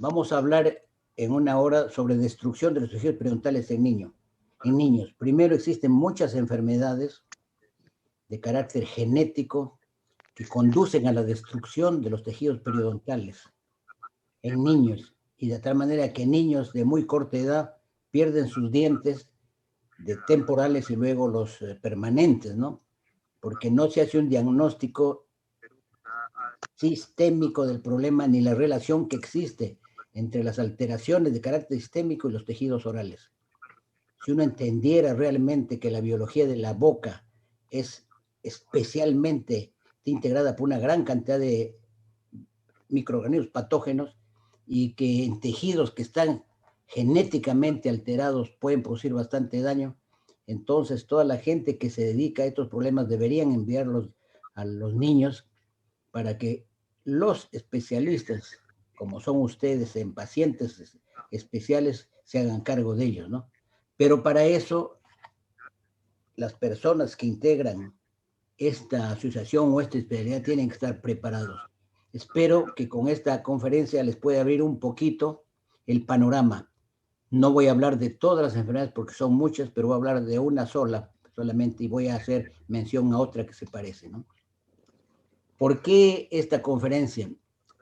Vamos a hablar en una hora sobre destrucción de los tejidos periodontales en niños. Primero, existen muchas enfermedades de carácter genético que conducen a la destrucción de los tejidos periodontales en niños, y de tal manera que niños de muy corta edad pierden sus dientes de temporales y luego los permanentes, ¿no? Porque no se hace un diagnóstico sistémico del problema ni la relación que existe entre las alteraciones de carácter sistémico y los tejidos orales. Si uno entendiera realmente que la biología de la boca es especialmente integrada por una gran cantidad de microorganismos patógenos y que en tejidos que están genéticamente alterados pueden producir bastante daño, entonces toda la gente que se dedica a estos problemas deberían enviarlos a los niños para que los especialistas, como son ustedes en pacientes especiales, se hagan cargo de ellos, ¿no? Pero para eso, las personas que integran esta asociación o esta especialidad tienen que estar preparados. Espero que con esta conferencia les pueda abrir un poquito el panorama. No voy a hablar de todas las enfermedades porque son muchas, pero voy a hablar de una sola solamente y voy a hacer mención a otra que se parece, ¿no? ¿Por qué esta conferencia?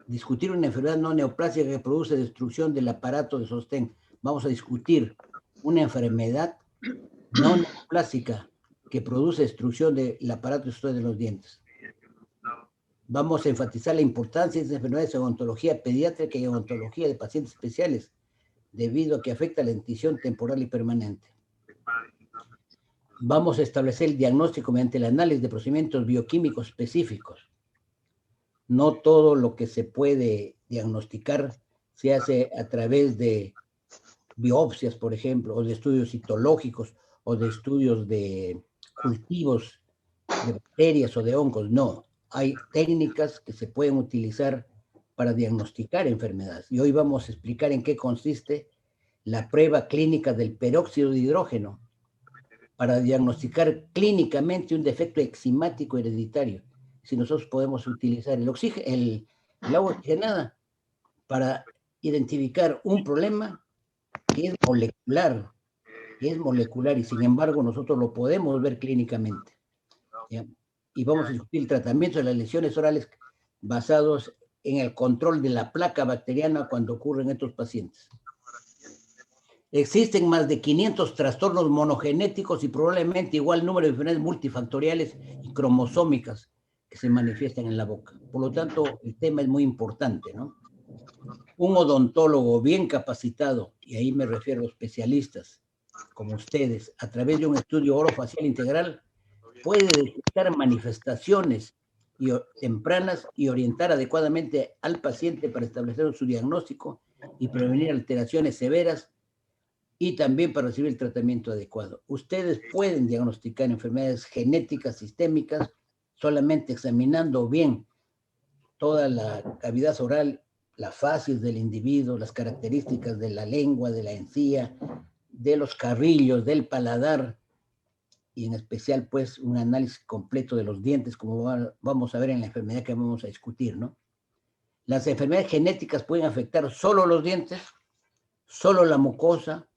Discutir una enfermedad no neoplásica que produce destrucción del aparato de sostén. Vamos a discutir una enfermedad no neoplásica que produce destrucción del aparato de sostén de los dientes. Vamos a enfatizar la importancia de estas enfermedades en odontología pediátrica y en odontología de pacientes especiales, debido a que afecta la dentición temporal y permanente. Vamos a establecer el diagnóstico mediante el análisis de procedimientos bioquímicos específicos. No todo lo que se puede diagnosticar se hace a través de biopsias, por ejemplo, o de estudios citológicos, o de estudios de cultivos de bacterias o de hongos. No, hay técnicas que se pueden utilizar para diagnosticar enfermedades. Y hoy vamos a explicar en qué consiste la prueba clínica del peróxido de hidrógeno para diagnosticar clínicamente un defecto enzimático hereditario. Si nosotros podemos utilizar el agua oxigenada para identificar un problema que es molecular y sin embargo nosotros lo podemos ver clínicamente. ¿Ya? Y vamos a discutir el tratamiento de las lesiones orales basados en el control de la placa bacteriana cuando ocurren estos pacientes. Existen más de 500 trastornos monogenéticos y probablemente igual número de enfermedades multifactoriales y cromosómicas que se manifiestan en la boca. Por lo tanto, el tema es muy importante, ¿no? Un odontólogo bien capacitado, y ahí me refiero a especialistas como ustedes, a través de un estudio orofacial integral, puede detectar manifestaciones tempranas y orientar adecuadamente al paciente para establecer su diagnóstico y prevenir alteraciones severas y también para recibir el tratamiento adecuado. Ustedes pueden diagnosticar enfermedades genéticas sistémicas solamente examinando bien toda la cavidad oral, la facies del individuo, las características de la lengua, de la encía, de los carrillos, del paladar, y en especial, pues, un análisis completo de los dientes, como vamos a ver en la enfermedad que vamos a discutir, ¿no? Las enfermedades genéticas pueden afectar solo los dientes, solo la mucosa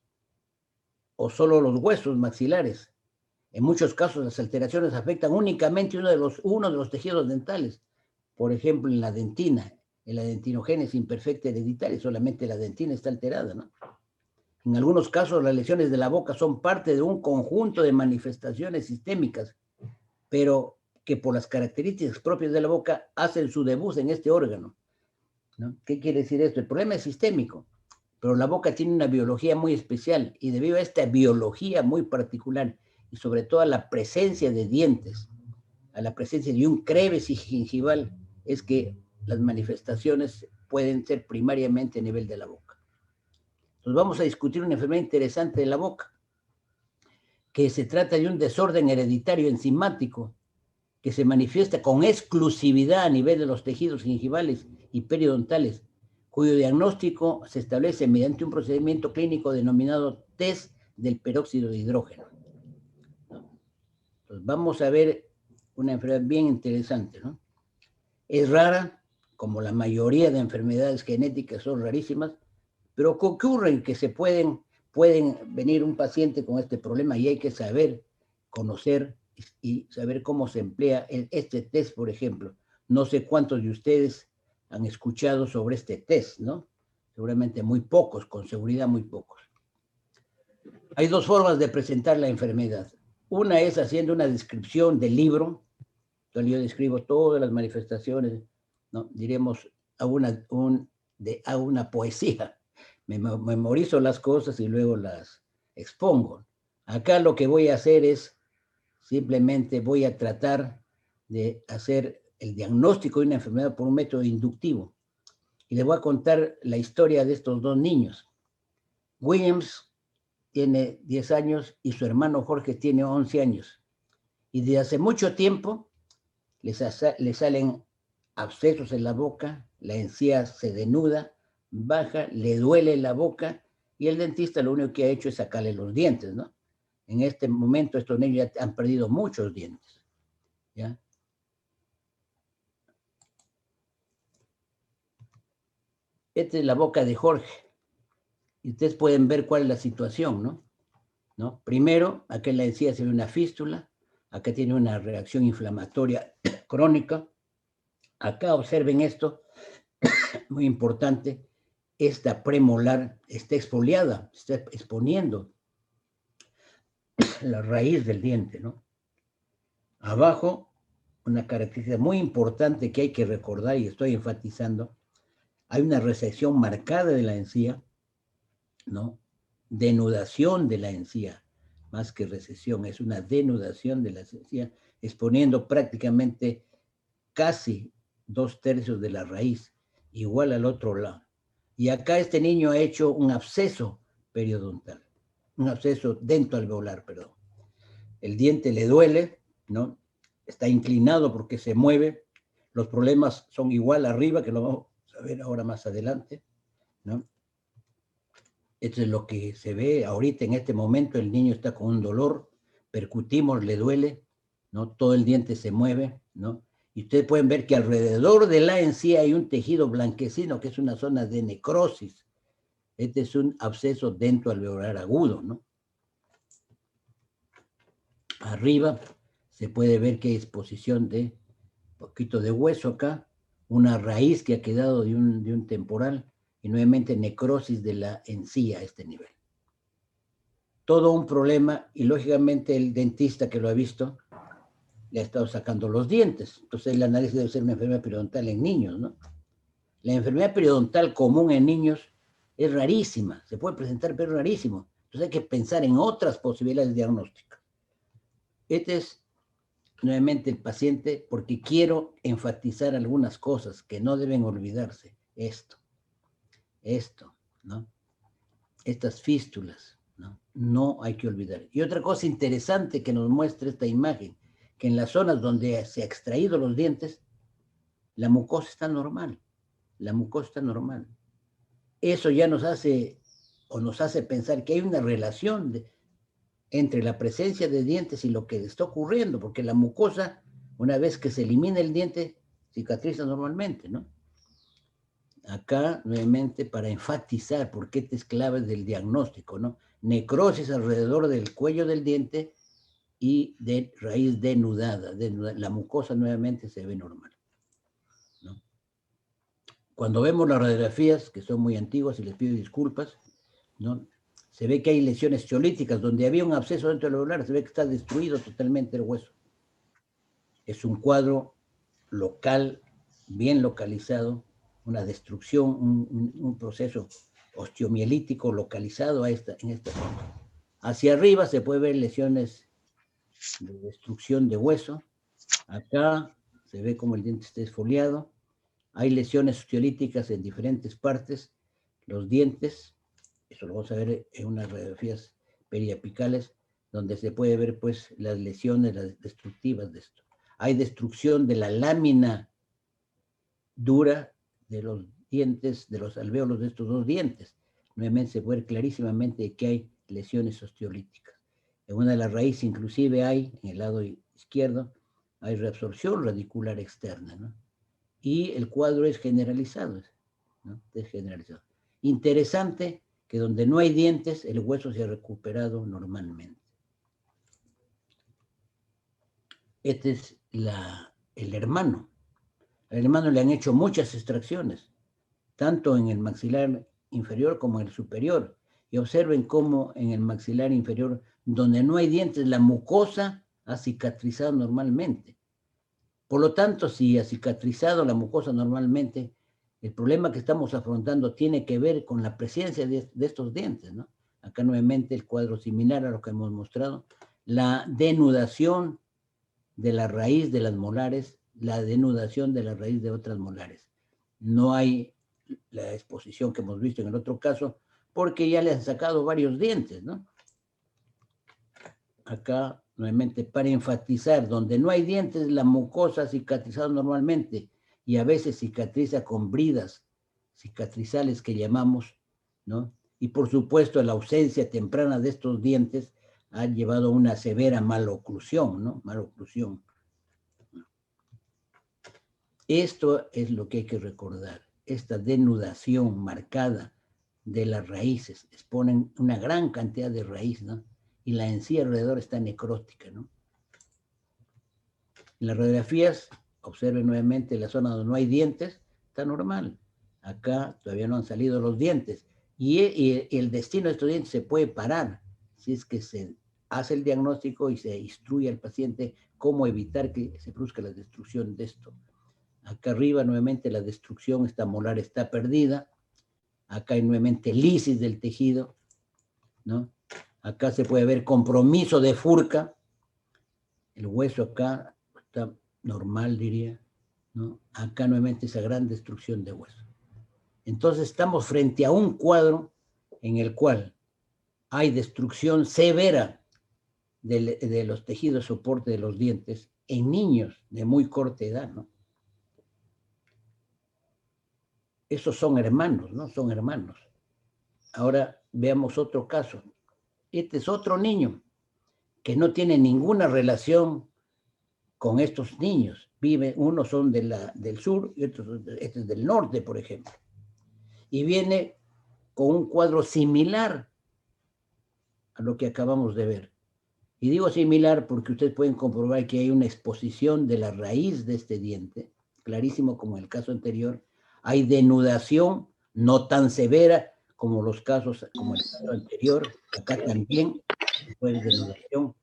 o solo los huesos maxilares. En muchos casos, las alteraciones afectan únicamente uno de los tejidos dentales. Por ejemplo, en la dentina, en la dentinogénesis imperfecta hereditaria, solamente la dentina está alterada, ¿no? En algunos casos, las lesiones de la boca son parte de un conjunto de manifestaciones sistémicas, pero que por las características propias de la boca hacen su debut en este órgano, ¿no? ¿Qué quiere decir esto? El problema es sistémico, pero la boca tiene una biología muy especial y debido a esta biología muy particular y sobre todo a la presencia de dientes, a la presencia de un crevice gingival, es que las manifestaciones pueden ser primariamente a nivel de la boca. Entonces vamos a discutir una enfermedad interesante de la boca, que se trata de un desorden hereditario enzimático que se manifiesta con exclusividad a nivel de los tejidos gingivales y periodontales, cuyo diagnóstico se establece mediante un procedimiento clínico denominado test del peróxido de hidrógeno. Entonces vamos a ver una enfermedad bien interesante, ¿no? Es rara, como la mayoría de enfermedades genéticas son rarísimas, pero que ocurren que pueden venir un paciente con este problema y hay que saber, conocer y saber cómo se emplea este test, por ejemplo. No sé cuántos de ustedes han escuchado sobre este test, ¿no? Seguramente muy pocos, con seguridad muy pocos. Hay dos formas de presentar la enfermedad. Una es haciendo una descripción del libro, donde yo describo todas las manifestaciones, ¿no? Diremos a una poesía. Me memorizo las cosas y luego las expongo. Acá lo que voy a hacer es, simplemente voy a tratar de hacer el diagnóstico de una enfermedad por un método inductivo. Y les voy a contar la historia de estos dos niños. Williams tiene 10 años y su hermano Jorge tiene 11 años. Y desde hace mucho tiempo les salen abscesos en la boca, la encía se denuda, baja, le duele la boca y el dentista lo único que ha hecho es sacarle los dientes, ¿no? En este momento estos niños ya han perdido muchos dientes, ¿ya? Esta es la boca de Jorge. Y ustedes pueden ver cuál es la situación, ¿no? Primero, acá en la encía se ve una fístula, acá tiene una reacción inflamatoria crónica. Acá observen esto, muy importante, esta premolar está exfoliada, está exponiendo la raíz del diente, ¿no? Abajo, una característica muy importante que hay que recordar y estoy enfatizando, hay una resección marcada de la encía, ¿no? Denudación de la encía, más que recesión, es una denudación de la encía, exponiendo prácticamente casi 2/3 de la raíz, igual al otro lado. Y acá este niño ha hecho un absceso periodontal, un absceso dentoalveolar, perdón. El diente le duele, ¿no? Está inclinado porque se mueve. Los problemas son igual arriba, que lo vamos a ver ahora más adelante, ¿no? Esto es lo que se ve ahorita en este momento. El niño está con un dolor, percutimos, le duele, ¿no? Todo el diente se mueve, ¿no? Y ustedes pueden ver que alrededor de la encía hay un tejido blanquecino, que es una zona de necrosis. Este es un absceso dentoalveolar agudo, ¿no? Arriba se puede ver que hay exposición de un poquito de hueso acá, una raíz que ha quedado de un temporal y nuevamente necrosis de la encía a este nivel. Todo un problema y lógicamente el dentista que lo ha visto le ha estado sacando los dientes. Entonces el análisis debe ser una enfermedad periodontal en niños, ¿no? La enfermedad periodontal común en niños es rarísima, se puede presentar, pero es rarísimo. Entonces hay que pensar en otras posibilidades diagnósticas. Este es nuevamente el paciente porque quiero enfatizar algunas cosas que no deben olvidarse. Esto, ¿no? Estas fístulas, ¿no? No hay que olvidar. Y otra cosa interesante que nos muestra esta imagen, que en las zonas donde se ha extraído los dientes, la mucosa está normal. La mucosa está normal. Eso ya nos hace pensar que hay una relación entre la presencia de dientes y lo que está ocurriendo, porque la mucosa, una vez que se elimina el diente, cicatriza normalmente, ¿no? Acá, nuevamente, para enfatizar por qué es clave del diagnóstico, ¿no? Necrosis alrededor del cuello del diente y de raíz denudada. La mucosa nuevamente se ve normal, ¿no? Cuando vemos las radiografías, que son muy antiguas, y les pido disculpas, ¿no? Se ve que hay lesiones ciolíticas, donde había un absceso dentro del alveolar, se ve que está destruido totalmente el hueso. Es un cuadro local, bien localizado, una destrucción, un proceso osteomielítico localizado en esta zona. Hacia arriba se puede ver lesiones de destrucción de hueso. Acá se ve como el diente está esfoliado. Hay lesiones osteolíticas en diferentes partes. Los dientes, eso lo vamos a ver en unas radiografías periapicales, donde se puede ver pues las lesiones las destructivas de esto. Hay destrucción de la lámina dura de los dientes, de los alvéolos de estos dos dientes. Nuevamente se puede ver clarísimamente que hay lesiones osteolíticas. En una de las raíces inclusive hay, en el lado izquierdo, hay reabsorción radicular externa, ¿no? y el cuadro es generalizado, ¿no? Es generalizado. Interesante que donde no hay dientes, el hueso se ha recuperado normalmente. Este es el hermano. Al hermano le han hecho muchas extracciones, tanto en el maxilar inferior como en el superior. Y observen cómo en el maxilar inferior, donde no hay dientes, la mucosa ha cicatrizado normalmente. Por lo tanto, si ha cicatrizado la mucosa normalmente, el problema que estamos afrontando tiene que ver con la presencia de estos dientes, ¿no? Acá nuevamente el cuadro similar a lo que hemos mostrado. La denudación de la raíz de las molares, la denudación de la raíz de otras molares. No hay la exposición que hemos visto en el otro caso, porque ya le han sacado varios dientes, ¿no? Acá, nuevamente, para enfatizar, donde no hay dientes, la mucosa cicatriza normalmente, y a veces cicatriza con bridas cicatrizales que llamamos, ¿no? Y por supuesto, la ausencia temprana de estos dientes ha llevado a una severa maloclusión, ¿no? Maloclusión. Esto es lo que hay que recordar. Esta denudación marcada de las raíces exponen una gran cantidad de raíz, ¿no? Y la encía alrededor está necrótica, ¿no? En las radiografías, observen nuevamente la zona donde no hay dientes, está normal. Acá todavía no han salido los dientes. Y el destino de estos dientes se puede parar si es que se hace el diagnóstico y se instruye al paciente cómo evitar que se produzca la destrucción de esto. Acá arriba nuevamente la destrucción, esta molar está perdida. Acá hay nuevamente lisis del tejido, ¿no? Acá se puede ver compromiso de furca. El hueso acá está normal, diría, ¿no? Acá nuevamente esa gran destrucción de hueso. Entonces estamos frente a un cuadro en el cual hay destrucción severa de los tejidos soporte de los dientes en niños de muy corta edad, ¿no? Esos son hermanos, ¿no? Son hermanos. Ahora veamos otro caso. Este es otro niño que no tiene ninguna relación con estos niños. Unos son del sur y otros este es del norte, por ejemplo. Y viene con un cuadro similar a lo que acabamos de ver. Y digo similar porque ustedes pueden comprobar que hay una exposición de la raíz de este diente, clarísimo como en el caso anterior. Hay denudación no tan severa como los casos, como el caso anterior. Acá también fue denudación.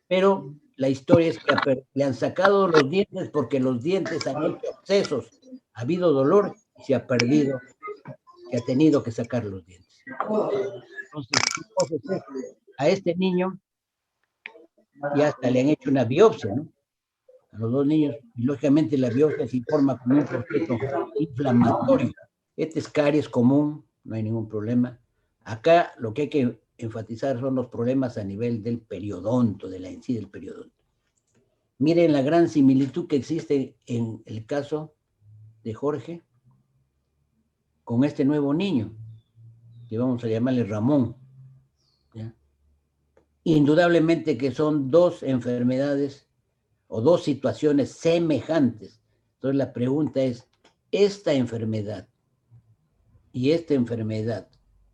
Pero la historia es que le han sacado los dientes porque los dientes han hecho abscesos, ha habido dolor y se ha perdido, se ha tenido que sacar los dientes. Entonces, a este niño ya hasta le han hecho una biopsia, ¿no? A los dos niños, y lógicamente la biopsia se informa como un proceso inflamatorio. Este es caries común, no hay ningún problema. Acá lo que hay que enfatizar son los problemas a nivel del periodonto, de la encía del periodonto. Miren la gran similitud que existe en el caso de Jorge con este nuevo niño, que vamos a llamarle Ramón, ¿ya? Indudablemente que son dos enfermedades o dos situaciones semejantes. Entonces la pregunta es, ¿esta enfermedad y esta enfermedad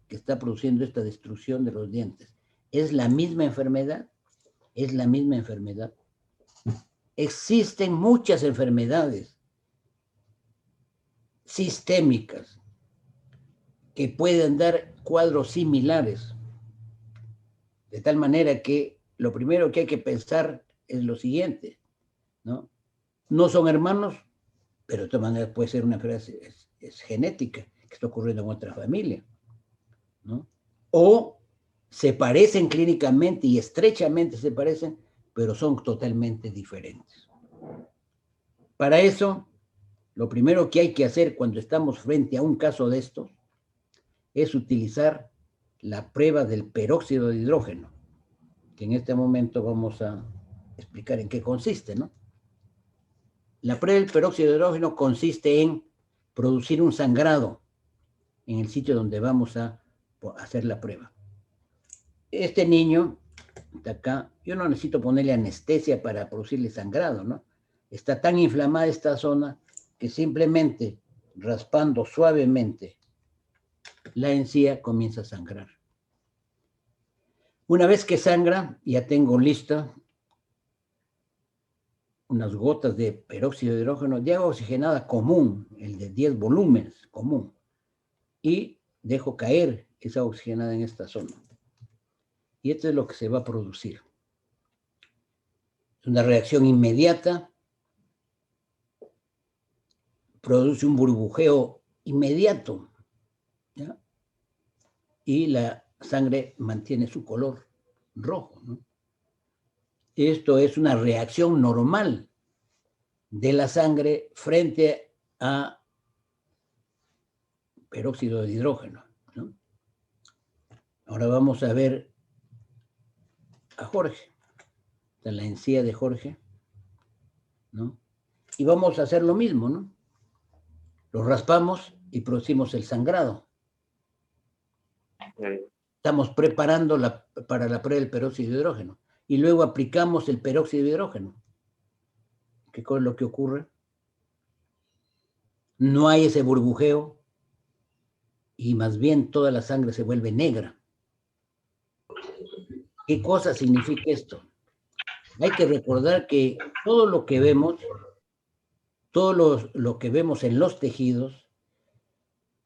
que está produciendo esta destrucción de los dientes, es la misma enfermedad? ¿Es la misma enfermedad? Existen muchas enfermedades sistémicas que pueden dar cuadros similares, de tal manera que lo primero que hay que pensar es lo siguiente, ¿no? No son hermanos, pero de todas maneras puede ser una enfermedad es genética, que está ocurriendo en otra familia, ¿no? O se parecen clínicamente y estrechamente se parecen, pero son totalmente diferentes. Para eso, lo primero que hay que hacer cuando estamos frente a un caso de estos es utilizar la prueba del peróxido de hidrógeno, que en este momento vamos a explicar en qué consiste, ¿no? La prueba del peróxido de hidrógeno consiste en producir un sangrado en el sitio donde vamos a hacer la prueba. Este niño de acá, yo no necesito ponerle anestesia para producirle sangrado, ¿no? Está tan inflamada esta zona que simplemente raspando suavemente la encía comienza a sangrar. Una vez que sangra, ya tengo lista unas gotas de peróxido de hidrógeno de agua oxigenada común, el de 10 volúmenes común, y dejo caer esa oxigenada en esta zona. Y esto es lo que se va a producir. Es una reacción inmediata, produce un burbujeo inmediato, ¿ya? Y la sangre mantiene su color rojo, ¿no? Esto es una reacción normal de la sangre frente a peróxido de hidrógeno, ¿no? Ahora vamos a ver a Jorge, la encía de Jorge, ¿no? Y vamos a hacer lo mismo, ¿no? Lo raspamos y producimos el sangrado. Estamos preparando para la prueba del peróxido de hidrógeno. Y luego aplicamos el peróxido de hidrógeno. ¿Qué es lo que ocurre? No hay ese burbujeo y más bien toda la sangre se vuelve negra. ¿Qué cosa significa esto? Hay que recordar que todo lo que vemos, lo que vemos en los tejidos,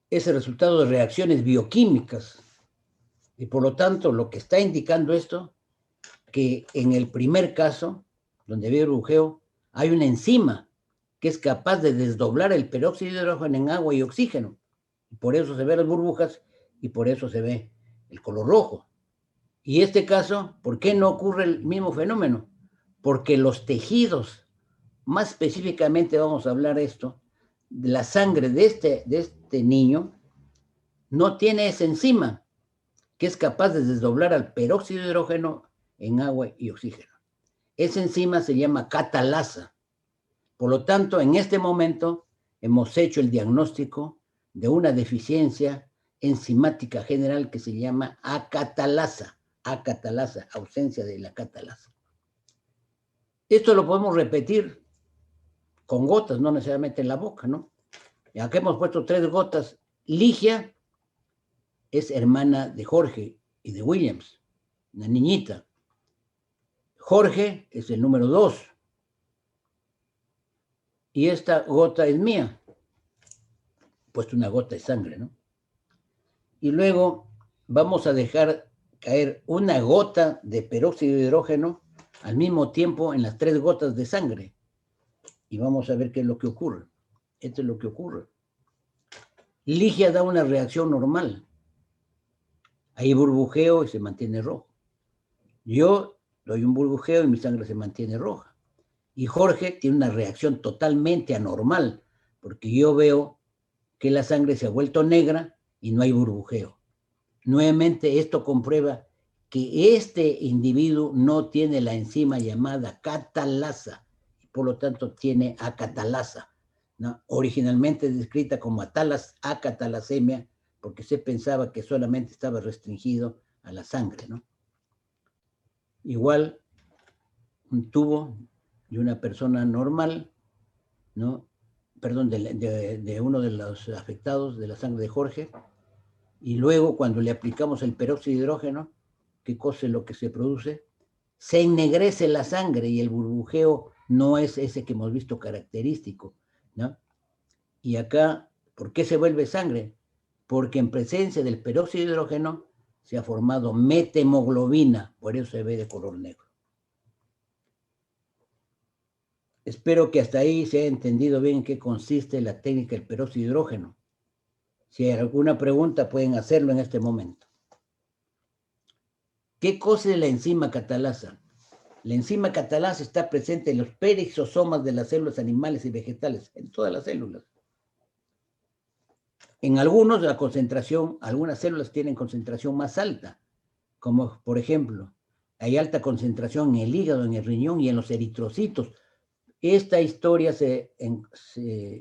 es el resultado de reacciones bioquímicas. Y por lo tanto, lo que está indicando esto, que en el primer caso, donde había burbujeo, hay una enzima que es capaz de desdoblar el peróxido de hidrógeno en agua y oxígeno. Y por eso se ven las burbujas y por eso se ve el color rojo. Y este caso, ¿por qué no ocurre el mismo fenómeno? Porque los tejidos, más específicamente vamos a hablar esto, de la sangre de este niño, no tiene esa enzima que es capaz de desdoblar al peróxido de hidrógeno en agua y oxígeno. Esa enzima se llama catalasa. Por lo tanto, en este momento hemos hecho el diagnóstico de una deficiencia enzimática general que se llama acatalasa, ausencia de la catalasa. Esto lo podemos repetir con gotas, no necesariamente en la boca, ¿no? Y acá hemos puesto 3 gotas. Ligia es hermana de Jorge y de Williams, una niñita. Jorge es el número 2. Y esta gota es mía. He puesto una gota de sangre, ¿no? Y luego vamos a dejar caer una gota de peróxido de hidrógeno al mismo tiempo en las 3 gotas de sangre. Y vamos a ver qué es lo que ocurre. Esto es lo que ocurre. Ligia da una reacción normal. Hay burbujeo y se mantiene rojo. Yo doy un burbujeo y mi sangre se mantiene roja. Y Jorge tiene una reacción totalmente anormal, porque yo veo que la sangre se ha vuelto negra y no hay burbujeo. Nuevamente, esto comprueba que este individuo no tiene la enzima llamada catalasa, y por lo tanto tiene acatalasa, ¿no? Originalmente descrita como acatalasemia, porque se pensaba que solamente estaba restringido a la sangre, ¿no? Igual, un tubo de una persona normal, ¿no? Perdón, de uno de los afectados de la sangre de Jorge, y luego cuando le aplicamos el peróxido de hidrógeno, ¿qué cosa es lo que se produce? Se ennegrece la sangre y el burbujeo no es ese que hemos visto característico, ¿no? Y acá, ¿por qué se vuelve sangre? Porque en presencia del peróxido de hidrógeno se ha formado methemoglobina, por eso se ve de color negro. Espero que hasta ahí se haya entendido bien en qué consiste la técnica del peróxido de hidrógeno. Si hay alguna pregunta, pueden hacerlo en este momento. ¿Qué cosa es la enzima catalasa? La enzima catalasa está presente en los perisosomas de las células animales y vegetales, en todas las células. En algunos, algunas células tienen concentración más alta, como por ejemplo, hay alta concentración en el hígado, en el riñón y en los eritrocitos. Esta historia se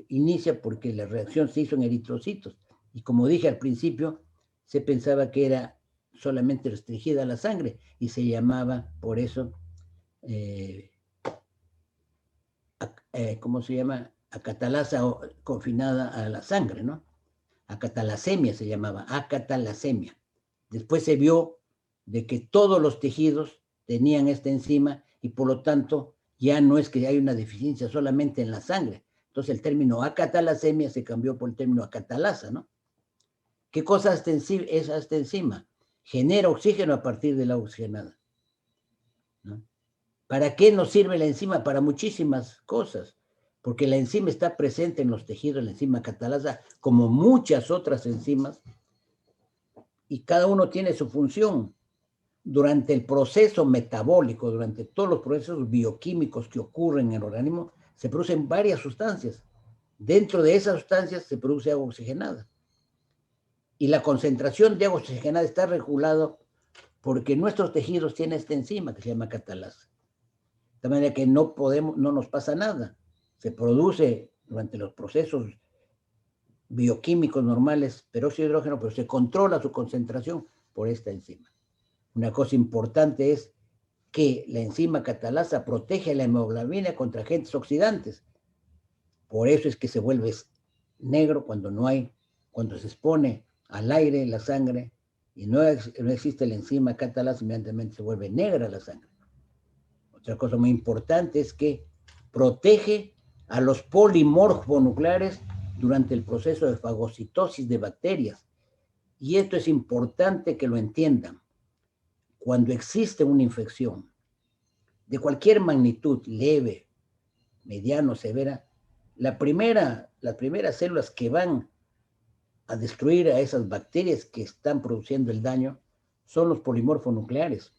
inicia porque la reacción se hizo en eritrocitos. Y como dije al principio, se pensaba que era solamente restringida a la sangre y se llamaba por eso, ¿cómo se llama? acatalasa confinada a la sangre, ¿no? Acatalasemia se llamaba, acatalasemia. Después se vio de que todos los tejidos tenían esta enzima y por lo tanto ya no es que hay una deficiencia solamente en la sangre. Entonces el término acatalasemia se cambió por el término acatalasa, ¿no? ¿Qué cosa es esta enzima? Genera oxígeno a partir de la oxigenada, ¿no? ¿Para qué nos sirve la enzima? Para muchísimas cosas, porque la enzima está presente en los tejidos, la enzima catalasa, como muchas otras enzimas, y cada uno tiene su función. Durante el proceso metabólico, durante todos los procesos bioquímicos que ocurren en el organismo, se producen varias sustancias. Dentro de esas sustancias se produce agua oxigenada. Y la concentración de agua oxigenada está regulada porque nuestros tejidos tienen esta enzima que se llama catalasa. De manera que no nos pasa nada. Se produce durante los procesos bioquímicos normales peróxido de hidrógeno, pero se controla su concentración por esta enzima. Una cosa importante es que la enzima catalasa protege a la hemoglobina contra agentes oxidantes. Por eso es que se vuelve negro cuando se expone al aire la sangre y no existe la enzima catalasa, inmediatamente se vuelve negra la sangre. Otra cosa muy importante es que protege a los polimorfonucleares durante el proceso de fagocitosis de bacterias. Y esto es importante que lo entiendan. Cuando existe una infección de cualquier magnitud, leve, mediano, severa, las primeras células que van a destruir a esas bacterias que están produciendo el daño son los polimorfonucleares.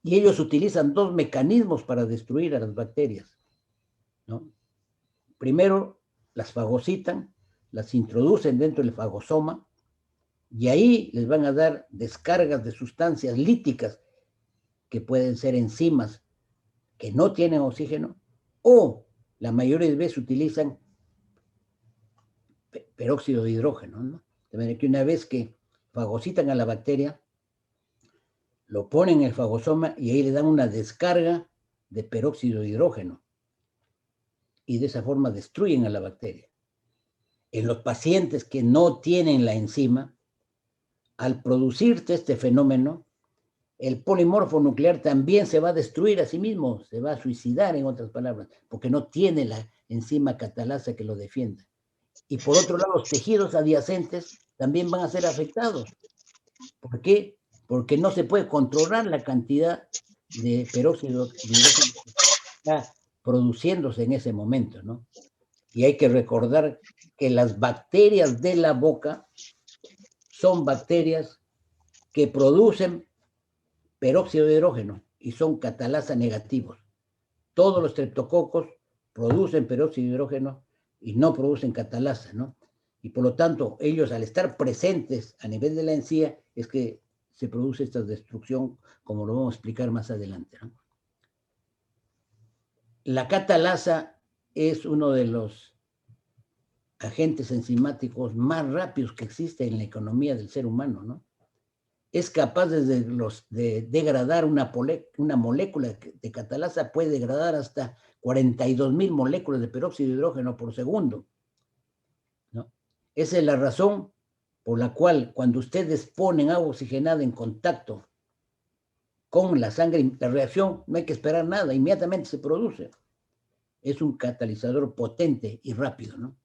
Y ellos utilizan dos mecanismos para destruir a las bacterias, ¿no? Primero, las fagocitan, las introducen dentro del fagosoma, y ahí les van a dar descargas de sustancias líticas que pueden ser enzimas que no tienen oxígeno, o la mayoría de veces utilizan peróxido de hidrógeno, ¿no? De manera que una vez que fagocitan a la bacteria, lo ponen en el fagosoma y ahí le dan una descarga de peróxido de hidrógeno. Y de esa forma destruyen a la bacteria. En los pacientes que no tienen la enzima, al producirse este fenómeno, el polimorfo nuclear también se va a destruir a sí mismo, se va a suicidar, en otras palabras, porque no tiene la enzima catalasa que lo defienda. Y por otro lado, los tejidos adyacentes también van a ser afectados. ¿Por qué? Porque no se puede controlar la cantidad de peróxido de hidrógeno que está produciéndose en ese momento, ¿no? Y hay que recordar que las bacterias de la boca son bacterias que producen peróxido de hidrógeno y son catalasa negativos. Todos los streptococos producen peróxido de hidrógeno y no producen catalasa, ¿no? Y por lo tanto, ellos al estar presentes a nivel de la encía es que se produce esta destrucción, como lo vamos a explicar más adelante, ¿no? La catalasa es uno de los agentes enzimáticos más rápidos que existe en la economía del ser humano, ¿no? Es capaz de degradar una molécula de catalasa, puede degradar hasta 42,000 moléculas de peróxido de hidrógeno por segundo, ¿no? Esa es la razón por la cual cuando ustedes ponen agua oxigenada en contacto con la sangre, la reacción no hay que esperar nada, inmediatamente se produce. Es un catalizador potente y rápido, ¿no?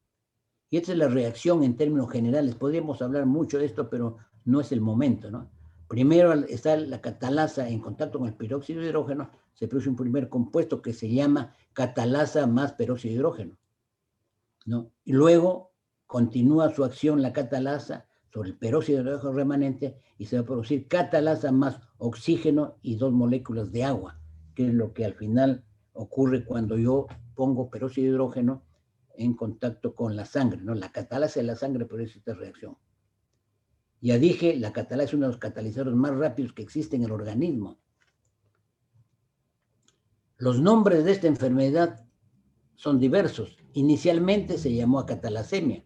Y esta es la reacción en términos generales. Podríamos hablar mucho de esto, pero no es el momento, ¿no? Primero está la catalasa en contacto con el peróxido de hidrógeno, se produce un primer compuesto que se llama catalasa más peróxido de hidrógeno, ¿no? Y luego continúa su acción la catalasa sobre el peróxido de hidrógeno remanente y se va a producir catalasa más oxígeno y dos moléculas de agua, que es lo que al final ocurre cuando yo pongo peróxido de hidrógeno en contacto con la sangre, ¿no? La catalasa de la sangre produce esta reacción. Ya dije, la catalasa es uno de los catalizadores más rápidos que existe en el organismo. Los nombres de esta enfermedad son diversos. Inicialmente se llamó acatalasemia.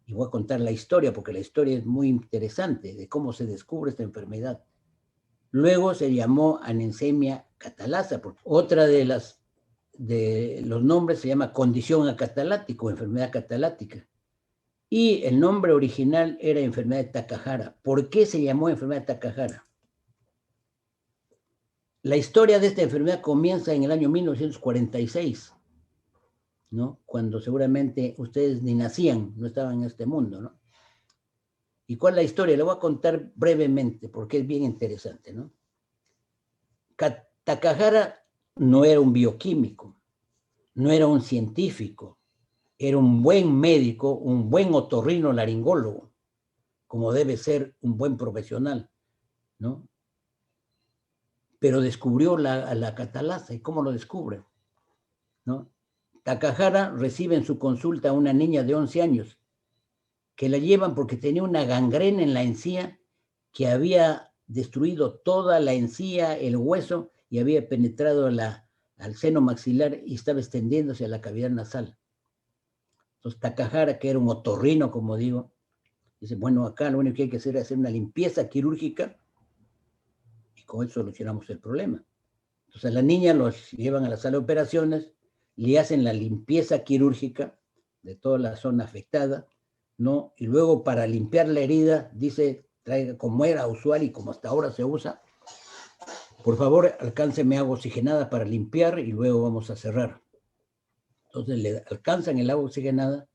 Y voy a contar la historia porque la historia es muy interesante de cómo se descubre esta enfermedad. Luego se llamó anencemia catalasa, porque otra de las de los nombres se llama condición acatalática o enfermedad catalática. Y el nombre original era enfermedad de Takahara. ¿Por qué se llamó enfermedad de Takahara? La historia de esta enfermedad comienza en el año 1946, ¿no? Cuando seguramente ustedes ni nacían, no estaban en este mundo, ¿no? ¿Y cuál es la historia? Le voy a contar brevemente, porque es bien interesante, ¿no? Takahara no era un bioquímico, no era un científico, era un buen médico, un buen otorrinolaringólogo, como debe ser un buen profesional, ¿no? Pero descubrió la catalasa. ¿Y cómo lo descubre? ¿No? Takahara recibe en su consulta a una niña de 11 años que la llevan porque tenía una gangrena en la encía que había destruido toda la encía, el hueso, y había penetrado al seno maxilar y estaba extendiéndose a la cavidad nasal. Entonces Takahara, que era un otorrino, como digo, dice, bueno, acá lo único que hay que hacer es hacer una limpieza quirúrgica y con eso solucionamos el problema. Entonces a la niña los llevan a la sala de operaciones, le hacen la limpieza quirúrgica de toda la zona afectada, ¿no? Y luego para limpiar la herida, dice, traiga, como era usual y como hasta ahora se usa, por favor, alcánceme agua oxigenada para limpiar y luego vamos a cerrar. Entonces le alcanzan el agua oxigenada,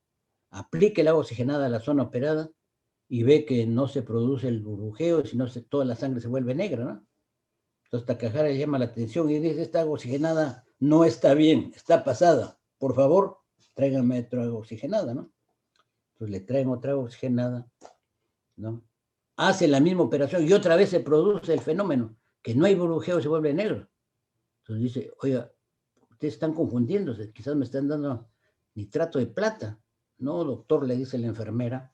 aplica el agua oxigenada a la zona operada y ve que no se produce el burbujeo, sino toda la sangre se vuelve negra, ¿no? Entonces Takahara le llama la atención y dice, esta agua oxigenada no está bien, está pasada. Por favor, tráiganme otra agua oxigenada, ¿no? Entonces le traen otra agua oxigenada, ¿no? Hace la misma operación y otra vez se produce el fenómeno, que no hay burbujeo, se vuelve negro. Entonces dice, oiga, ustedes están confundiéndose, quizás me están dando nitrato de plata. No, doctor, le dice la enfermera,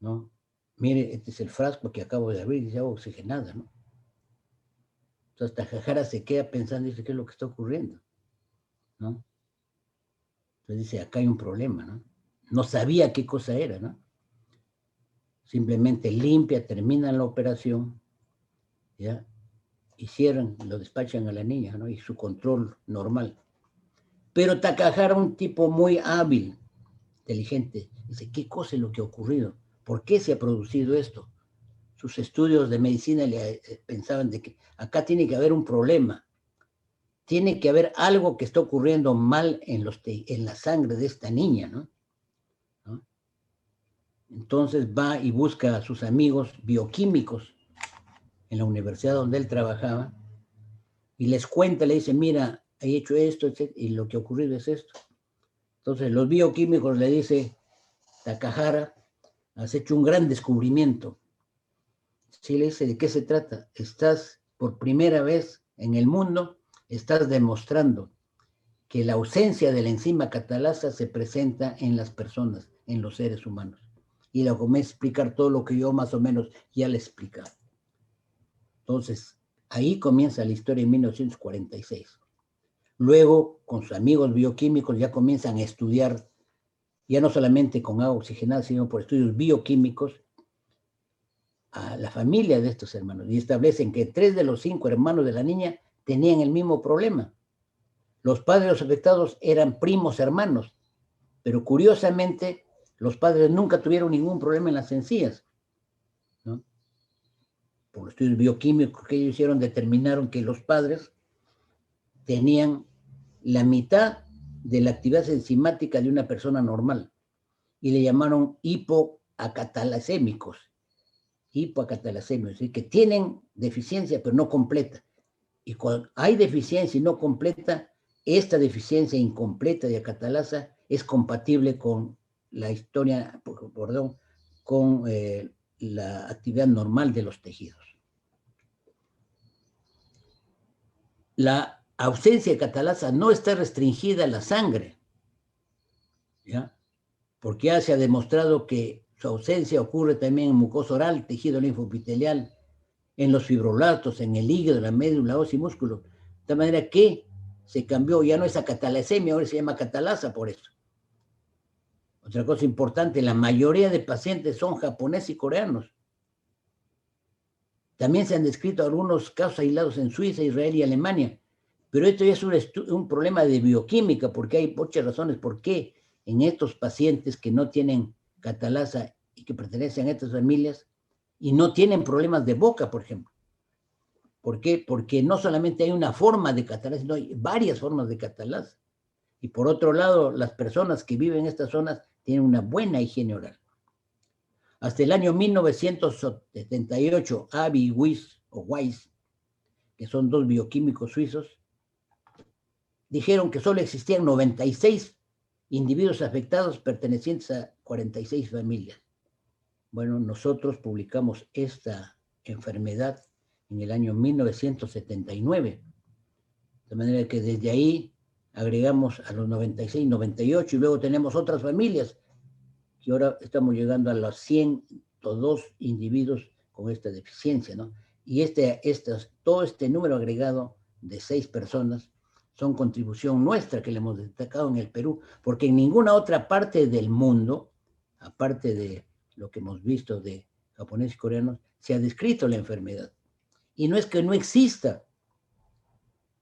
¿no? Mire, este es el frasco que acabo de abrir, dice agua oxigenada, ¿no? Entonces Takahara se queda pensando y dice, ¿qué es lo que está ocurriendo? ¿No? Entonces dice, acá hay un problema, ¿no? No sabía qué cosa era, ¿no? Simplemente limpia, terminan la operación, ¿ya? Y cierran, lo despachan a la niña, ¿no? Y su control normal. Pero Takahara, un tipo muy hábil, inteligente, dice, ¿qué cosa es lo que ha ocurrido? ¿Por qué se ha producido esto? Sus estudios de medicina le pensaban de que acá tiene que haber un problema. Tiene que haber algo que está ocurriendo mal en la sangre de esta niña, ¿no? Entonces va y busca a sus amigos bioquímicos en la universidad donde él trabajaba y les cuenta, le dice, mira, he hecho esto, etc., y lo que ha ocurrido es esto. Entonces los bioquímicos le dicen, Takahara, has hecho un gran descubrimiento. Sí, le dice, ¿de qué se trata? Estás por primera vez en el mundo, estás demostrando que la ausencia de la enzima catalasa se presenta en las personas, en los seres humanos. Y le comienza a explicar todo lo que yo más o menos ya le explicaba. Entonces, ahí comienza la historia en 1946. Luego, con sus amigos bioquímicos, ya comienzan a estudiar, ya no solamente con agua oxigenada, sino por estudios bioquímicos, a la familia de estos hermanos. Y establecen que 3 de los 5 hermanos de la niña tenían el mismo problema. Los padres afectados eran primos hermanos, pero curiosamente los padres nunca tuvieron ningún problema en las encías, ¿no? Por los estudios bioquímicos que ellos hicieron, determinaron que los padres tenían la mitad de la actividad enzimática de una persona normal y le llamaron hipoacatalasémicos, hipoacatalasémicos, es decir, que tienen deficiencia pero no completa. Y cuando hay deficiencia y no completa, esta deficiencia incompleta de acatalasa es compatible con la historia, perdón, con la actividad normal de los tejidos. La ausencia de catalasa no está restringida a la sangre, ¿ya? Porque ya se ha demostrado que su ausencia ocurre también en mucosa oral, tejido linfoepitelial, en los fibroblastos, en el hígado, la médula ósea y músculo. De manera que se cambió, ya no es acatalasemia, ahora se llama catalasa por eso. Otra cosa importante, la mayoría de pacientes son japoneses y coreanos. También se han descrito algunos casos aislados en Suiza, Israel y Alemania, Pero esto ya es un problema de bioquímica, porque hay muchas razones por qué en estos pacientes que no tienen catalasa y que pertenecen a estas familias y no tienen problemas de boca, por ejemplo. ¿Por qué? Porque no solamente hay una forma de catalasa, sino hay varias formas de catalasa. Y por otro lado, las personas que viven en estas zonas tienen una buena higiene oral. Hasta el año 1978, Avi y Weiss, que son dos bioquímicos suizos, dijeron que solo existían 96 individuos afectados pertenecientes a 46 familias. Bueno, nosotros publicamos esta enfermedad en el año 1979. De manera que desde ahí agregamos a los 96, 98 y luego tenemos otras familias que ahora estamos llegando a los 102 individuos con esta deficiencia, ¿no? Y todo este número agregado de 6 personas son contribución nuestra que le hemos destacado en el Perú, porque en ninguna otra parte del mundo, aparte de lo que hemos visto de japoneses y coreanos, se ha descrito la enfermedad. Y no es que no exista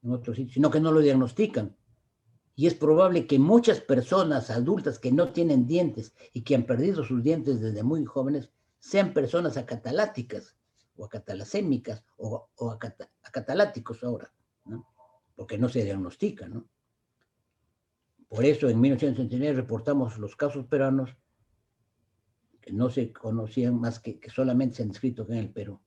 en otros sitios, sino que no lo diagnostican. Y es probable que muchas personas adultas que no tienen dientes y que han perdido sus dientes desde muy jóvenes sean personas acataláticas o acatalasémicas o acataláticos ahora, ¿no? Porque no se diagnostica, ¿no? Por eso en 1969 reportamos los casos peruanos que no se conocían más que solamente se han descrito acá en el Perú.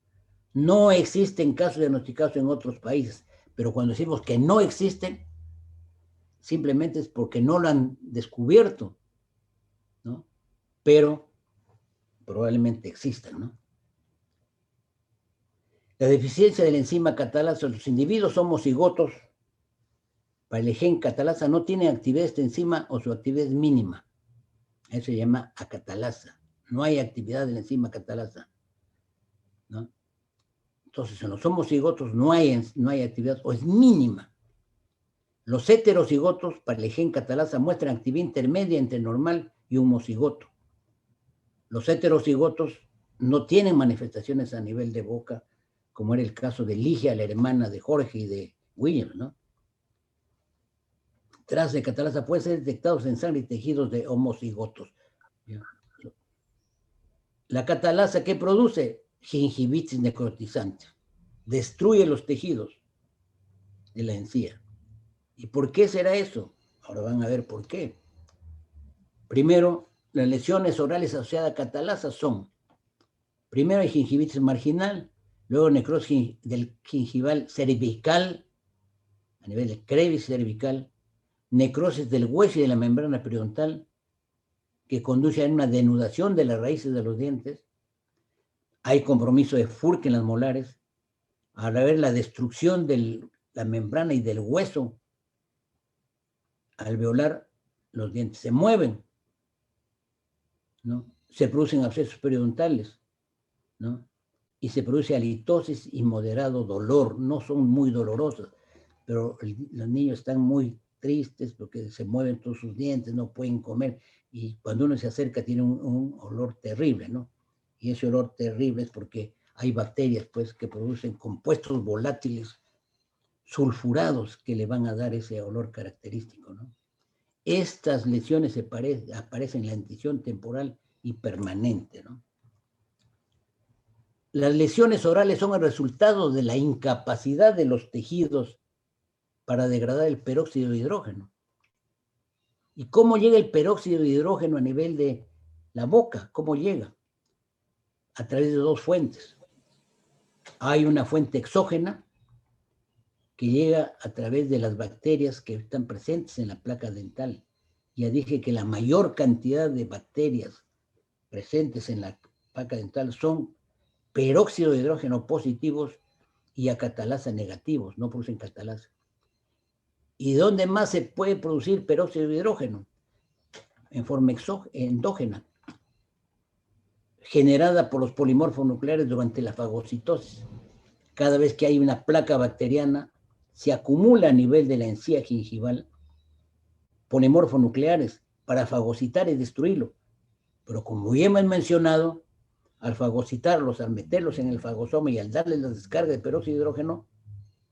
No existen casos diagnosticados en otros países, pero cuando decimos que no existen, simplemente es porque no lo han descubierto, ¿no? Pero probablemente existan, ¿no? La deficiencia de la enzima catalasa, los individuos homocigotos para el gen catalasa no tienen actividad de esta enzima o su actividad es mínima. Eso se llama acatalasa. No hay actividad de la enzima catalasa, ¿no? Entonces, en los homocigotos no hay actividad o es mínima. Los heterocigotos para el gen catalasa muestran actividad intermedia entre normal y homocigoto. Los heterocigotos no tienen manifestaciones a nivel de boca, como era el caso de Ligia, la hermana de Jorge y de William, ¿no? Trazas de catalasa pueden ser detectados en sangre y tejidos de homocigotos. La catalasa, ¿qué produce? Gingivitis necrotizante. Destruye los tejidos de la encía. ¿Y por qué será eso? Ahora van a ver por qué. Primero, las lesiones orales asociadas a catalasa son, primero hay gingivitis marginal, luego necrosis del gingival cervical, a nivel de crevice cervical, necrosis del hueso y de la membrana periodontal, que conduce a una denudación de las raíces de los dientes. Hay compromiso de Furk en las molares, al haber la destrucción de la membrana y del hueso alveolar, los dientes se mueven, ¿no? Se producen abscesos periodontales, ¿no? Y se produce halitosis y moderado dolor. No son muy dolorosos, pero los niños están muy tristes porque se mueven todos sus dientes, no pueden comer, y cuando uno se acerca tiene un olor terrible, ¿no? Y ese olor terrible es porque hay bacterias, pues, que producen compuestos volátiles sulfurados que le van a dar ese olor característico, ¿no? Estas lesiones aparecen en la dentición temporal y permanente, ¿no? Las lesiones orales son el resultado de la incapacidad de los tejidos para degradar el peróxido de hidrógeno. ¿Y cómo llega el peróxido de hidrógeno a nivel de la boca? ¿Cómo llega? A través de dos fuentes. Hay una fuente exógena que llega a través de las bacterias que están presentes en la placa dental. Ya dije que la mayor cantidad de bacterias presentes en la placa dental son peróxido de hidrógeno positivos y acatalasa negativos, no producen catalasa. ¿Y dónde más se puede producir peróxido de hidrógeno? En forma endógena, generada por los polimorfos nucleares durante la fagocitosis. Cada vez que hay una placa bacteriana, se acumula a nivel de la encía gingival polimorfos nucleares para fagocitar y destruirlo. Pero como ya hemos mencionado, al fagocitarlos, al meterlos en el fagosoma y al darles la descarga de peróxido de hidrógeno,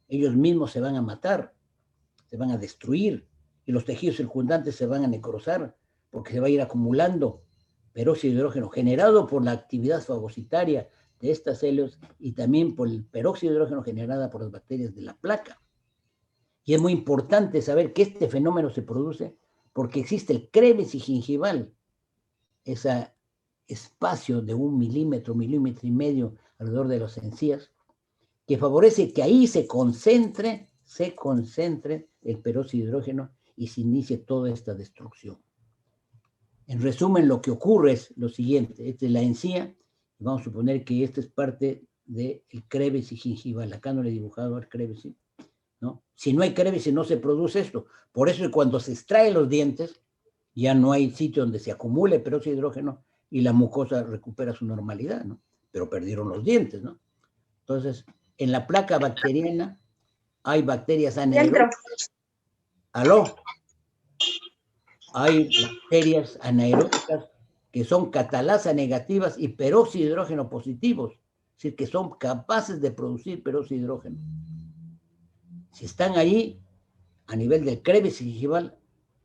ellos mismos se van a matar se van a destruir y los tejidos circundantes se van a necrosar porque se va a ir acumulando peróxido de hidrógeno generado por la actividad fagocitaria de estas células y también por el peróxido de hidrógeno generada por las bacterias de la placa. Y es muy importante saber que este fenómeno se produce porque existe el crévice gingival, ese espacio de 1 milímetro, milímetro y medio alrededor de las encías, que favorece que ahí se concentre el peróxido de hidrógeno y se inicie toda esta destrucción. En resumen, lo que ocurre es lo siguiente. Esta es la encía. Vamos a suponer que esta es parte del crévice gingival. Acá no le he dibujado el crévice, ¿no? Si no hay crévice no se produce esto. Por eso cuando se extraen los dientes, ya no hay sitio donde se acumule peróxido de hidrógeno y la mucosa recupera su normalidad, ¿no? Pero perdieron los dientes, ¿no? Entonces, en la placa bacteriana hay bacterias anaeróbicas. ¿Aló? Hay bacterias anaeróbicas que son catalasa negativas y peróxido de hidrógeno positivos, es decir, que son capaces de producir peróxido de hidrógeno. Si están ahí, a nivel del crévice gingival,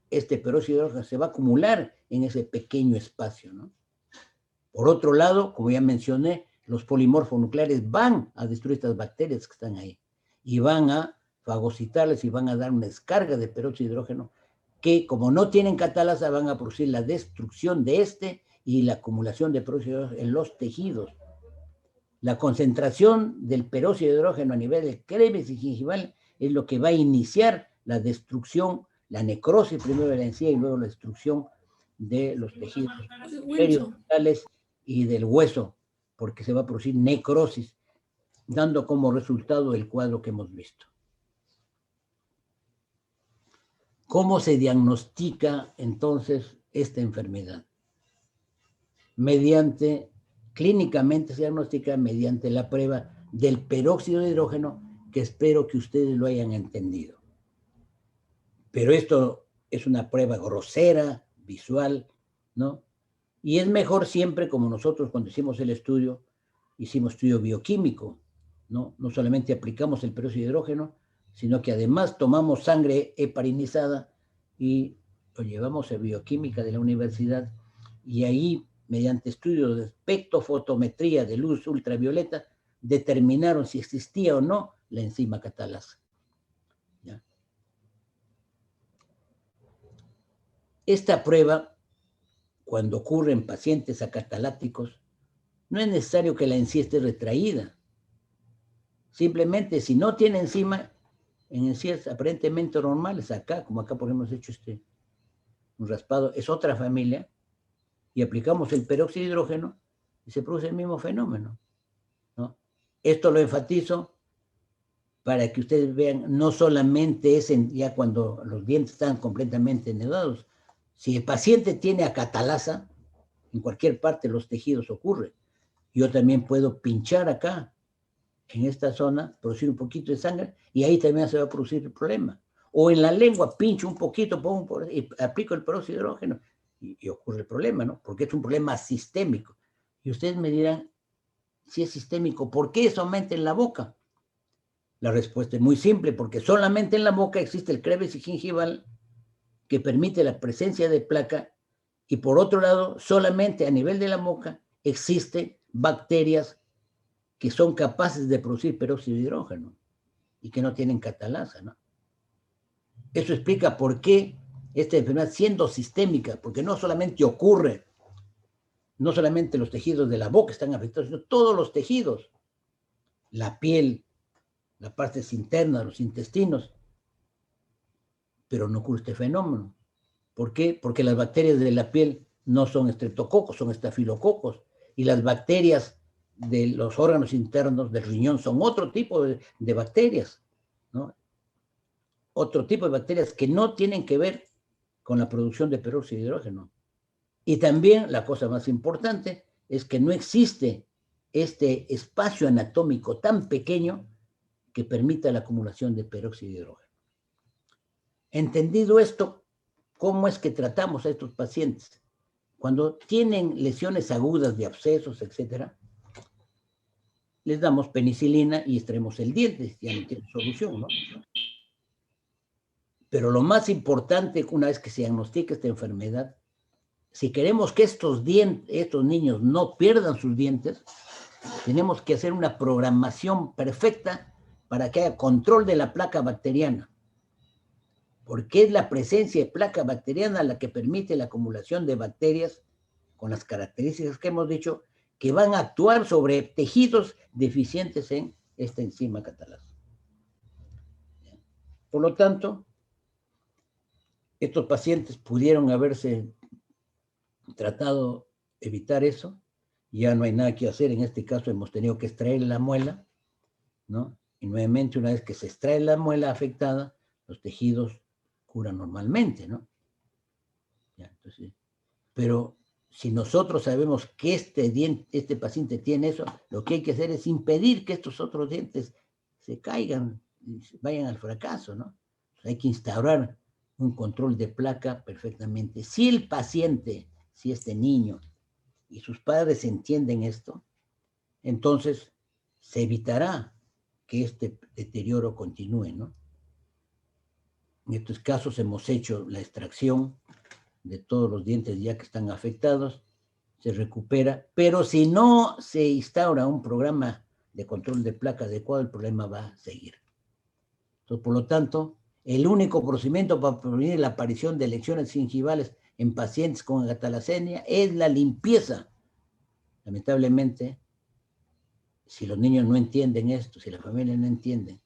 este peróxido de hidrógeno se va a acumular en ese pequeño espacio, ¿no? Por otro lado, como ya mencioné, los polimorfos nucleares van a destruir estas bacterias que están ahí y van a fagocitarles y van a dar una descarga de peróxido de hidrógeno que, como no tienen catalasa, van a producir la destrucción de este y la acumulación de peróxido de hidrógeno en los tejidos. La concentración del peróxido de hidrógeno a nivel del crévice gingival es lo que va a iniciar la destrucción, la necrosis primero de la encía y luego la destrucción de los tejidos periodontal y del hueso, porque se va a producir necrosis, dando como resultado el cuadro que hemos visto. ¿Cómo se diagnostica entonces esta enfermedad? Clínicamente se diagnostica mediante la prueba del peróxido de hidrógeno, que espero que ustedes lo hayan entendido. Pero esto es una prueba grosera, visual, ¿no? Y es mejor siempre, como nosotros cuando hicimos el estudio, hicimos estudio bioquímico, ¿no? No solamente aplicamos el peróxido de hidrógeno, sino que además tomamos sangre heparinizada y lo llevamos a bioquímica de la universidad y ahí, mediante estudios de espectrofotometría de luz ultravioleta, determinaron si existía o no la enzima catalasa. ¿Ya? Esta prueba, cuando ocurre en pacientes acataláticos, no es necesario que la encía esté retraída. Simplemente, si no tiene enzima, en encías aparentemente normales, acá, como acá por ejemplo hemos hecho un raspado, es otra familia, y aplicamos el peróxido de hidrógeno y se produce el mismo fenómeno, ¿no? Esto lo enfatizo para que ustedes vean, no solamente es ya cuando los dientes están completamente endeudados. Si el paciente tiene acatalasa, en cualquier parte de los tejidos ocurre. Yo también puedo pinchar acá, en esta zona, producir un poquito de sangre, y ahí también se va a producir el problema. O en la lengua, pincho un poquito, y aplico el peróxido de hidrógeno, y ocurre el problema, ¿no? Porque es un problema sistémico. Y ustedes me dirán, si es sistémico, ¿por qué eso aumenta en la boca? La respuesta es muy simple, porque solamente en la boca existe el crévice gingival que permite la presencia de placa, y por otro lado, solamente a nivel de la boca existen bacterias que son capaces de producir peróxido de hidrógeno y que no tienen catalasa, ¿no? Eso explica por qué esta enfermedad, siendo sistémica, porque no solamente ocurre, no solamente los tejidos de la boca están afectados, sino todos los tejidos, la piel, las partes internas, los intestinos, pero no ocurre este fenómeno. ¿Por qué? Porque las bacterias de la piel no son estreptococos, son estafilococos, y las bacterias de los órganos internos del riñón son otro tipo de bacterias, ¿no? Otro tipo de bacterias que no tienen que ver con la producción de peróxido de hidrógeno. Y también la cosa más importante es que no existe este espacio anatómico tan pequeño que permita la acumulación de peróxido de hidrógeno. Entendido esto, ¿cómo es que tratamos a estos pacientes? Cuando tienen lesiones agudas de abscesos, etcétera, les damos penicilina y extraemos el diente, ya no tiene solución, ¿no? Pero lo más importante, una vez que se diagnostica esta enfermedad, si queremos que estos niños no pierdan sus dientes, tenemos que hacer una programación perfecta para que haya control de la placa bacteriana. Porque es la presencia de placa bacteriana la que permite la acumulación de bacterias con las características que hemos dicho, que van a actuar sobre tejidos deficientes en esta enzima catalasa. Por lo tanto, estos pacientes pudieron haberse tratado de evitar eso. Ya no hay nada que hacer. En este caso hemos tenido que extraer la muela, ¿no? Y nuevamente, una vez que se extrae la muela afectada, los tejidos curan normalmente, ¿no? Ya, entonces, pero si nosotros sabemos que este paciente tiene eso, lo que hay que hacer es impedir que estos otros dientes se caigan y vayan al fracaso, ¿no? Hay que instaurar un control de placa perfectamente. Si el paciente, si este niño y sus padres entienden esto, entonces se evitará que este deterioro continúe, ¿no? En estos casos hemos hecho la extracción de todos los dientes ya que están afectados, se recupera, pero si no se instaura un programa de control de placa adecuado, el problema va a seguir. Entonces, por lo tanto, el único procedimiento para prevenir la aparición de lesiones gingivales en pacientes con catalasenia es la limpieza. Lamentablemente, si los niños no entienden esto, si la familia no entiende,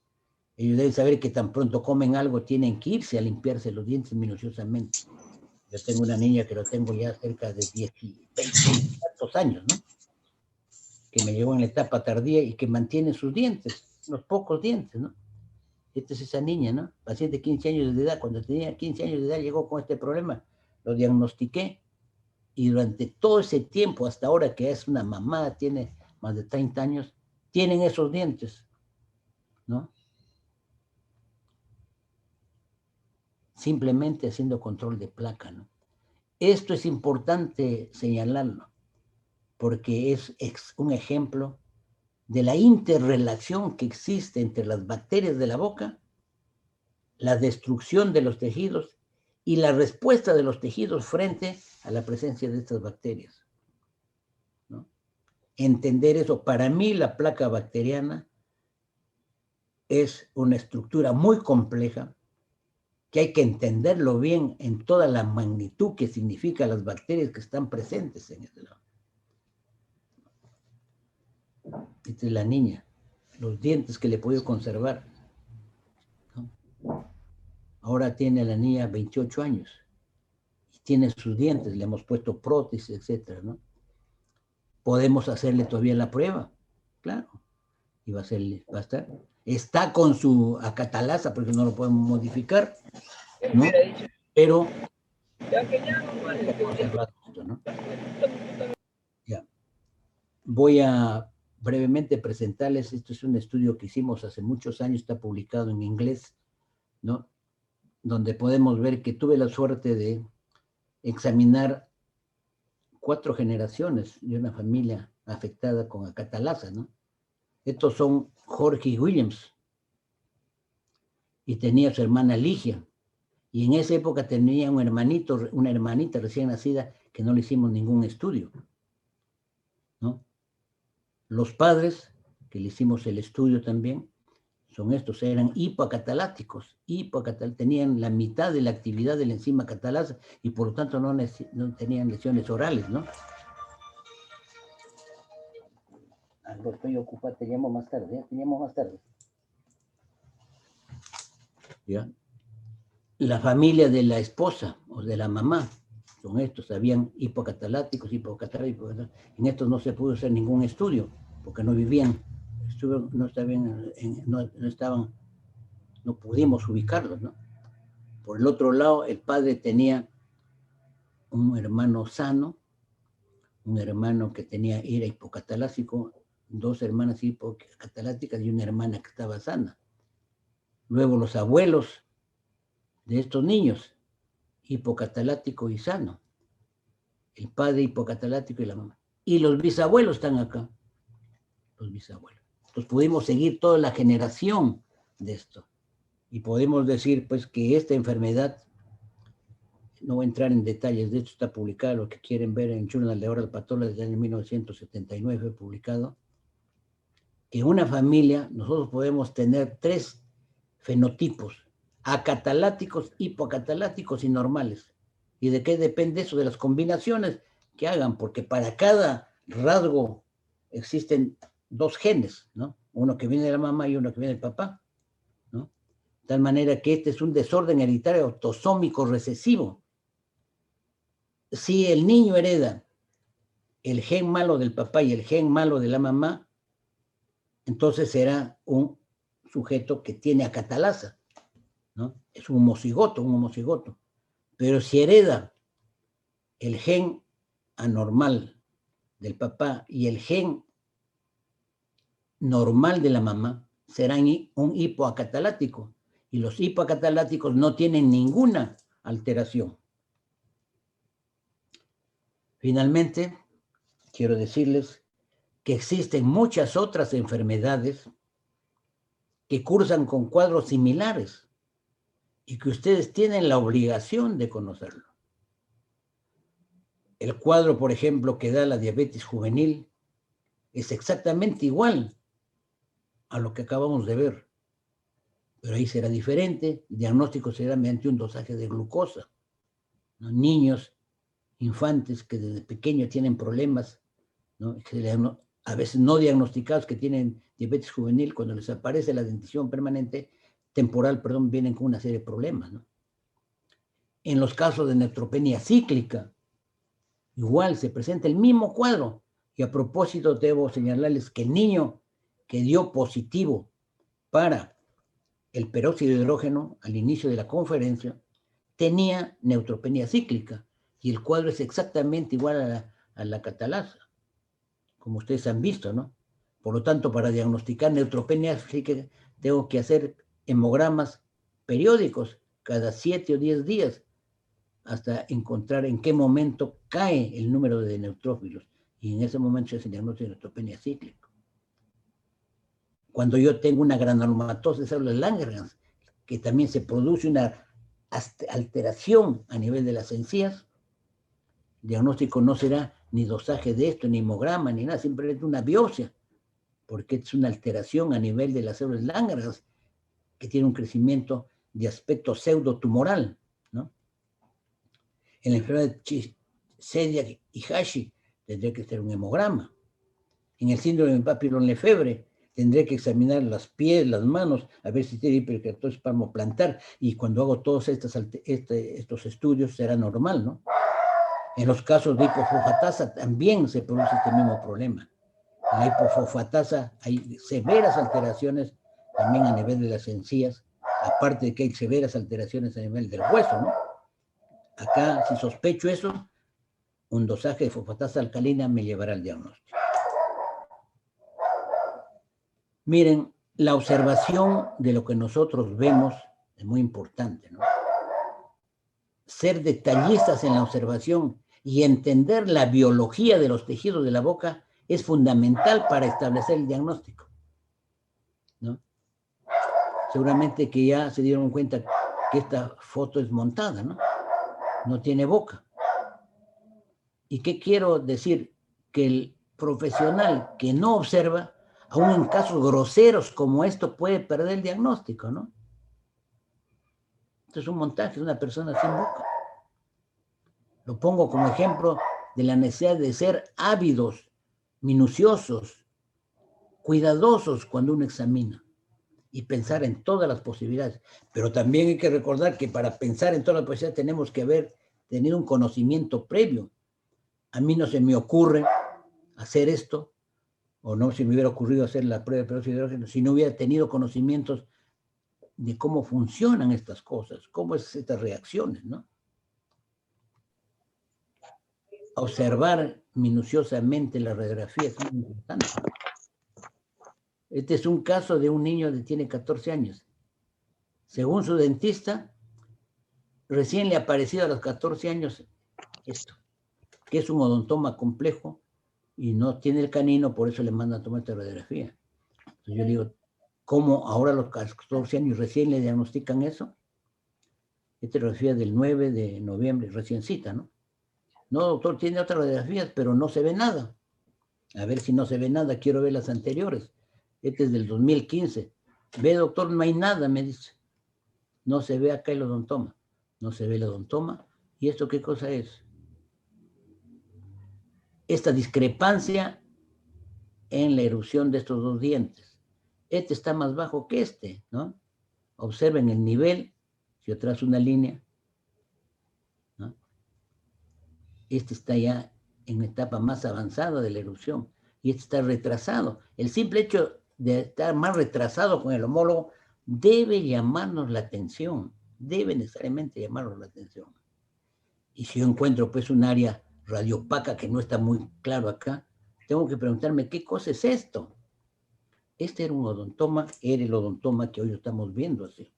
ellos deben saber que tan pronto comen algo, tienen que irse a limpiarse los dientes minuciosamente. Yo tengo una niña que lo tengo ya cerca de 10 y 20 tantos años, ¿no? Que me llegó en la etapa tardía y que mantiene sus dientes, unos pocos dientes, ¿no? Esta es esa niña, ¿no? Paciente de 15 años de edad, cuando tenía 15 años de edad llegó con este problema, lo diagnostiqué y durante todo ese tiempo, hasta ahora que es una mamá, tiene más de 30 años, tienen esos dientes, ¿no? Simplemente haciendo control de placa, ¿no? Esto es importante señalarlo, porque es un ejemplo de la interrelación que existe entre las bacterias de la boca, la destrucción de los tejidos y la respuesta de los tejidos frente a la presencia de estas bacterias, ¿no? Entender eso, para mí la placa bacteriana es una estructura muy compleja que hay que entenderlo bien en toda la magnitud que significa las bacterias que están presentes en ese lado. Esta es la niña, los dientes que le he podido conservar, ¿no? Ahora tiene la niña 28 años y tiene sus dientes, le hemos puesto prótesis, etcétera, ¿no? Podemos hacerle todavía la prueba, claro, y va a estar. Está con su acatalasa porque no lo podemos modificar, ¿no? Pero ¿no? Ya. Voy a brevemente presentarles, esto es un estudio que hicimos hace muchos años, está publicado en inglés, ¿no? Donde podemos ver que tuve la suerte de examinar 4 generaciones de una familia afectada con acatalasa, ¿no? Estos son Jorge Williams, y tenía su hermana Ligia, y en esa época tenía un hermanito, una hermanita recién nacida que no le hicimos ningún estudio, ¿no? Los padres, que le hicimos el estudio también, son estos, eran hipocataláticos, tenían la mitad de la actividad de la enzima catalasa y por lo tanto no tenían lesiones orales, ¿no? Algo estoy ocupado, te llamo más tarde, te llamo más tarde. ¿Ya? La familia de la esposa o de la mamá, son estos, habían hipocataláticos, en estos no se pudo hacer ningún estudio, porque no vivían, no pudimos ubicarlos, ¿no? Por el otro lado, el padre tenía un hermano sano, un hermano que era hipocatalásico, 2 hermanas hipocataláticas y una hermana que estaba sana. Luego los abuelos de estos niños, hipocatalático y sano. El padre hipocatalático y la mamá. Y los bisabuelos están acá. Los bisabuelos. Entonces pudimos seguir toda la generación de esto. Y podemos decir, pues, que esta enfermedad, no voy a entrar en detalles, de hecho está publicado, lo que quieren ver en Journal de Oral Pathology del año 1979, publicado, que en una familia nosotros podemos tener 3 fenotipos, acataláticos, hipoacataláticos y normales. ¿Y de qué depende eso? De las combinaciones que hagan, porque para cada rasgo existen 2 genes, ¿no? Uno que viene de la mamá y uno que viene del papá, ¿no? De tal manera que este es un desorden hereditario autosómico recesivo. Si el niño hereda el gen malo del papá y el gen malo de la mamá, entonces será un sujeto que tiene acatalasa, ¿no? Es un homocigoto. Pero si hereda el gen anormal del papá y el gen normal de la mamá, serán un hipoacatalático. Y los hipoacataláticos no tienen ninguna alteración. Finalmente, quiero decirles que existen muchas otras enfermedades que cursan con cuadros similares y que ustedes tienen la obligación de conocerlo. El cuadro, por ejemplo, que da la diabetes juvenil es exactamente igual a lo que acabamos de ver, pero ahí será diferente. El diagnóstico será mediante un dosaje de glucosa, ¿no? Niños, infantes que desde pequeños tienen problemas, ¿no? A veces no diagnosticados, que tienen diabetes juvenil, cuando les aparece la dentición permanente, temporal, perdón, vienen con una serie de problemas, ¿no? En los casos de neutropenia cíclica, igual se presenta el mismo cuadro. Y a propósito, debo señalarles que el niño que dio positivo para el peróxido de hidrógeno al inicio de la conferencia tenía neutropenia cíclica y el cuadro es exactamente igual a la catalasa, como ustedes han visto, ¿no? Por lo tanto, para diagnosticar neutropenia cíclica tengo que hacer hemogramas periódicos cada 7 o 10 días hasta encontrar en qué momento cae el número de neutrófilos, y en ese momento se diagnostica de neutropenia cíclica. Cuando yo tengo una granulomatosis de células Langerhans, que también se produce una alteración a nivel de las encías, el diagnóstico no será ni dosaje de esto, ni hemograma, ni nada, simplemente una biopsia, porque es una alteración a nivel de las células Langerhans que tiene un crecimiento de aspecto pseudotumoral, ¿no? En la enfermedad de Celiac y Hashi tendría que ser un hemograma. En el síndrome de Papillon-Lefebvre tendré que examinar las pies, las manos, a ver si tiene hiperkeratosis palmoplantar, y cuando hago todos estos estudios será normal, ¿no? En los casos de hipofosfatasa también se produce este mismo problema. En la hipofosfatasa hay severas alteraciones también a nivel de las encías, aparte de que hay severas alteraciones a nivel del hueso, ¿no? Acá, si sospecho eso, un dosaje de fosfatasa alcalina me llevará al diagnóstico. Miren, la observación de lo que nosotros vemos es muy importante, ¿no? Ser detallistas en la observación y entender la biología de los tejidos de la boca es fundamental para establecer el diagnóstico, ¿no? Seguramente que ya se dieron cuenta que esta foto es montada, ¿no? No tiene boca. ¿Y qué quiero decir? Que el profesional que no observa, aún en casos groseros como esto, puede perder el diagnóstico, ¿no? Esto es un montaje de una persona sin boca. Lo pongo como ejemplo de la necesidad de ser ávidos, minuciosos, cuidadosos cuando uno examina y pensar en todas las posibilidades. Pero también hay que recordar que para pensar en todas las posibilidades tenemos que haber tenido un conocimiento previo. A mí no se me ocurre hacer esto, o no se me hubiera ocurrido hacer la prueba de peróxido de hidrógeno si no hubiera tenido conocimientos de cómo funcionan estas cosas, cómo es estas reacciones, ¿no? Observar minuciosamente la radiografía es muy importante. Este es un caso de un niño que tiene 14 años. Según su dentista, recién le ha aparecido a los 14 años esto, que es un odontoma complejo y no tiene el canino, por eso le mandan a tomar esta radiografía. Entonces yo digo, ¿Cómo ahora los 14 años recién le diagnostican eso? Este radiografía del 9 de noviembre, reciencita, ¿no? No, doctor, tiene otras radiografías, pero no se ve nada. A ver si no se ve nada, quiero ver las anteriores. Este es del 2015. Ve, doctor, no hay nada, me dice. No se ve acá el odontoma. No se ve el odontoma. ¿Y esto qué cosa es? Esta discrepancia en la erupción de estos dos dientes. Este está más bajo que este, ¿no? Observen el nivel, si yo trazo una línea, ¿no? Este está ya en etapa más avanzada de la erupción y este está retrasado. El simple hecho de estar más retrasado con el homólogo debe llamarnos la atención, debe necesariamente llamarnos la atención. Y si yo encuentro pues un área radiopaca que no está muy claro acá, tengo que preguntarme qué cosa es esto. Este era un odontoma, era el odontoma que hoy estamos viendo así.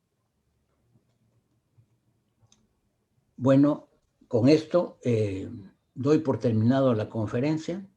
Bueno, con esto doy por terminado la conferencia.